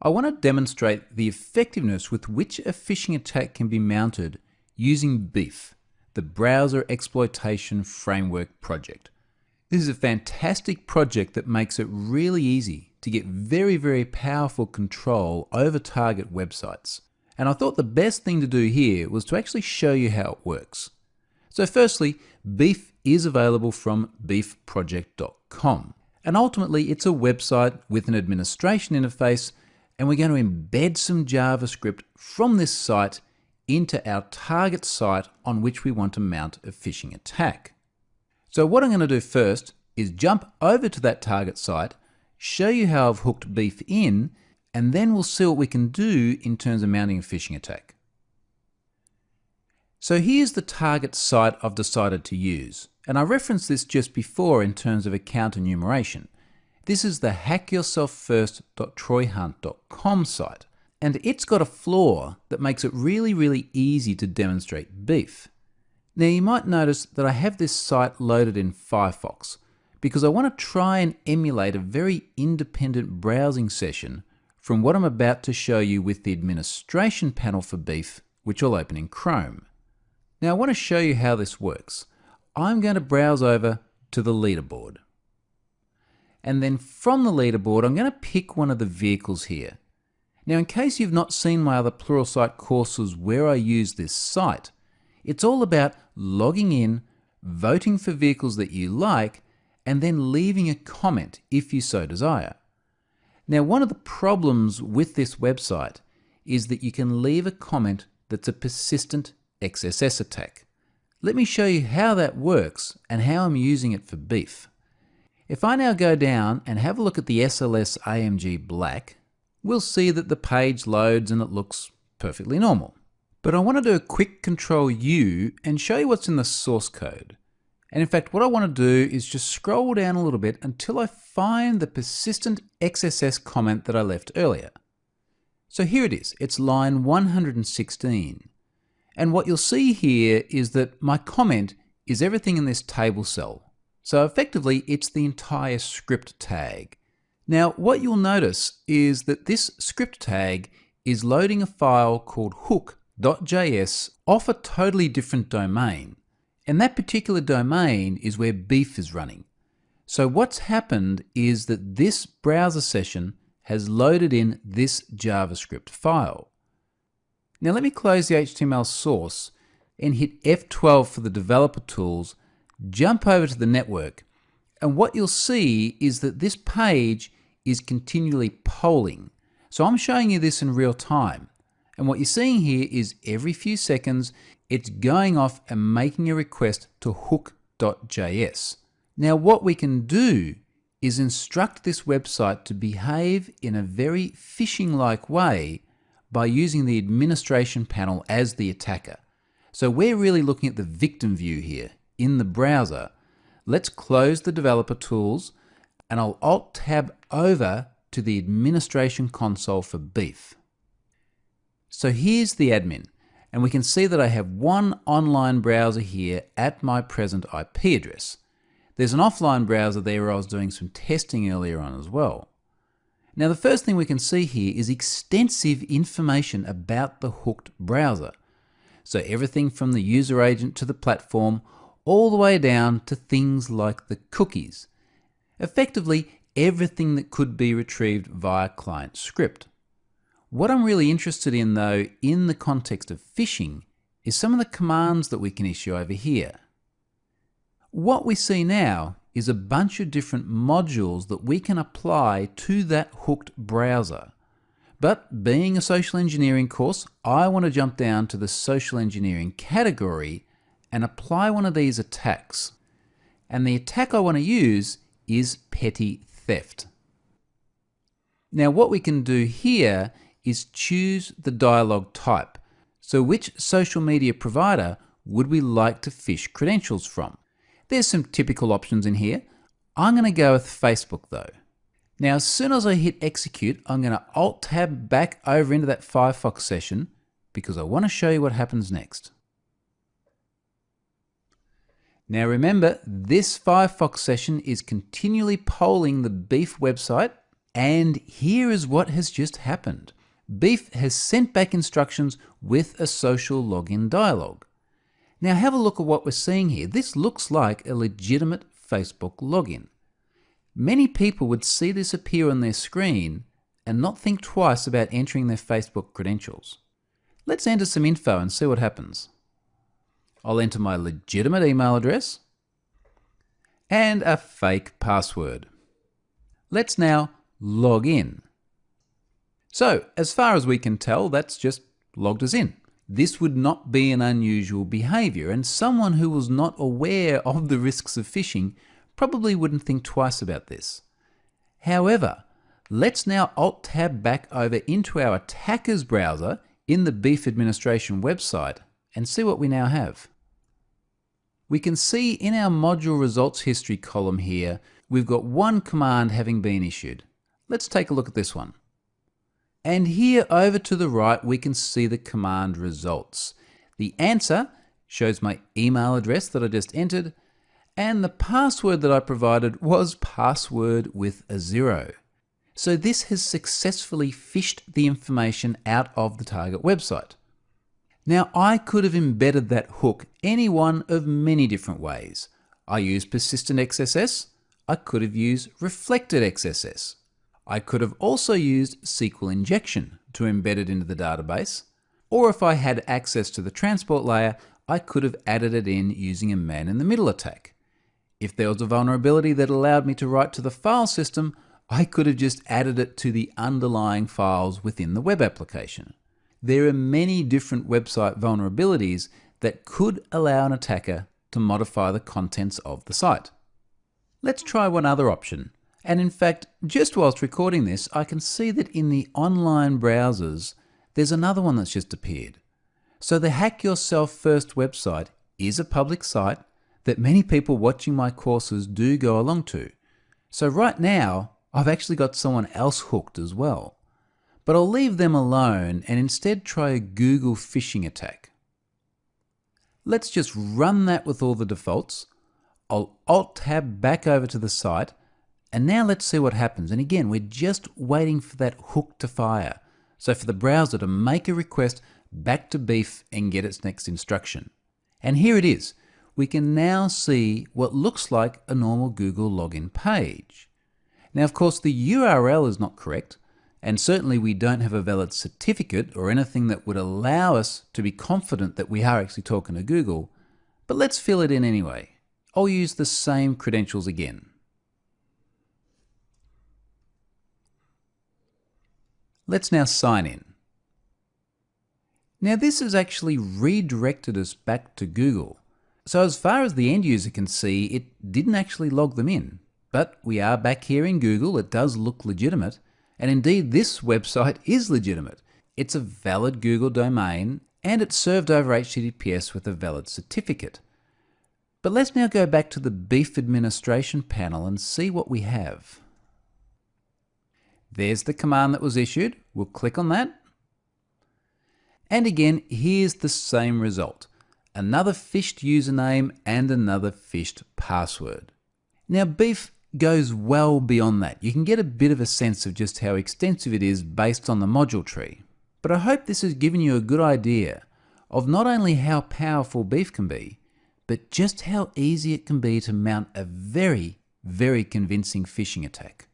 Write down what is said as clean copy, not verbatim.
I want to demonstrate the effectiveness with which a phishing attack can be mounted using Beef, the Browser Exploitation Framework project. This is a fantastic project that makes it really easy to get very powerful control over target websites. And I thought the best thing to do here was to actually show you how it works. So firstly, Beef is available from beefproject.com. And ultimately, it's a website with an administration interface, and we're going to embed some JavaScript from this site into our target site on which we want to mount a phishing attack. So what I'm going to do first is jump over to that target site, show you how I've hooked Beef in, and then we'll see what we can do in terms of mounting a phishing attack. So here's the target site I've decided to use, and I referenced this just before in terms of account enumeration. This is the hackyourselffirst.troyhunt.com site, and it's got a flaw that makes it really easy to demonstrate Beef. Now you might notice that I have this site loaded in Firefox because I want to try and emulate a very independent browsing session from what I'm about to show you with the administration panel for Beef, which I'll open in Chrome. Now I want to show you how this works. I'm going to browse over to the leaderboard. And then from the leaderboard, I'm going to pick one of the vehicles here. Now, in case you've not seen my other Pluralsight courses where I use this site, it's all about logging in, voting for vehicles that you like, and then leaving a comment if you so desire. Now, one of the problems with this website is that you can leave a comment that's a persistent XSS attack. Let me show you how that works and how I'm using it for Beef. If I now go down and have a look at the SLS AMG Black, we'll see that the page loads and it looks perfectly normal. But I want to do a quick Control U and show you what's in the source code. And in fact, what I want to do is just scroll down a little bit until I find the persistent XSS comment that I left earlier. So here it is, it's line 116. And what you'll see here is that my comment is everything in this table cell. So effectively, it's the entire script tag. Now, what you'll notice is that this script tag is loading a file called hook.js off a totally different domain. And that particular domain is where Beef is running. So what's happened is that this browser session has loaded in this JavaScript file. Now let me close the HTML source and hit F12 for the developer tools, jump over to the network, and what you'll see is that this page is continually polling. So I'm showing you this in real time. And what you're seeing here is every few seconds, it's going off and making a request to hook.js. Now what we can do is instruct this website to behave in a very phishing-like way by using the administration panel as the attacker. So we're really looking at the victim view here in the browser. Let's close the developer tools and I'll Alt-Tab over to the administration console for Beef. So here's the admin, and we can see that I have one online browser here at my present IP address. There's an offline browser there where I was doing some testing earlier on as well. Now the first thing we can see here is extensive information about the hooked browser. So everything from the user agent to the platform, all the way down to things like the cookies. Effectively, everything that could be retrieved via client script. What I'm really interested in though, in the context of phishing, is some of the commands that we can issue over here. What we see now is a bunch of different modules that we can apply to that hooked browser. But being a social engineering course, I want to jump down to the social engineering category and apply one of these attacks. And the attack I want to use is petty theft. Now what we can do here is choose the dialog type. So which social media provider would we like to phish credentials from? There's some typical options in here. I'm going to go with Facebook though. Now as soon as I hit execute, I'm going to Alt-Tab back over into that Firefox session because I want to show you what happens next. Now remember, this Firefox session is continually polling the Beef website And here is what has just happened. Beef has sent back instructions with a social login dialog. Now have a look at what we're seeing here. This looks like a legitimate Facebook login. Many people would see this appear on their screen and not think twice about entering their Facebook credentials. Let's enter some info and see what happens. I'll enter my legitimate email address and a fake password. Let's now log in. So, as far as we can tell, that's just logged us in. This would not be an unusual behavior, and someone who was not aware of the risks of phishing probably wouldn't think twice about this. However, let's now Alt-Tab back over into our attacker's browser in the Beef administration website and see what we now have. We can see in our module results history column here, we've got one command having been issued. Let's take a look at this one. And here over to the right, we can see the command results. The answer shows my email address that I just entered, and the password that I provided was password with a 0. So this has successfully phished the information out of the target website. Now I could have embedded that hook any one of many different ways. I used persistent XSS. I could have used reflected XSS. I could have also used SQL injection to embed it into the database. Or if I had access to the transport layer, I could have added it in using a man-in-the-middle attack. If there was a vulnerability that allowed me to write to the file system, I could have just added it to the underlying files within the web application. There are many different website vulnerabilities that could allow an attacker to modify the contents of the site. Let's try one other option. And in fact, just whilst recording this, I can see that in the online browsers, there's another one that's just appeared. So the Hack Yourself First website is a public site that many people watching my courses do go along to. So right now, I've actually got someone else hooked as well. But I'll leave them alone and instead try a Google phishing attack. Let's just run that with all the defaults. I'll Alt-Tab back over to the site, and now let's see what happens. And again, we're just waiting for that hook to fire. So for the browser to make a request back to Beef and get its next instruction. And here it is. We can now see what looks like a normal Google login page. Now, of course, the URL is not correct, and certainly we don't have a valid certificate or anything that would allow us to be confident that we are actually talking to Google, but let's fill it in anyway. I'll use the same credentials again. Let's now sign in. Now this has actually redirected us back to Google. So as far as the end user can see, it didn't actually log them in. But we are back here in Google. It does look legitimate. And indeed, this website is legitimate. It's a valid Google domain, and it's served over HTTPS with a valid certificate. But let's now go back to the Beef administration panel and see what we have. There's the command that was issued. We'll click on that. And again, here's the same result. Another phished username and another phished password. Now, Beef goes well beyond that. You can get a bit of a sense of just how extensive it is based on the module tree. But I hope this has given you a good idea of not only how powerful Beef can be, but just how easy it can be to mount a very, very convincing phishing attack.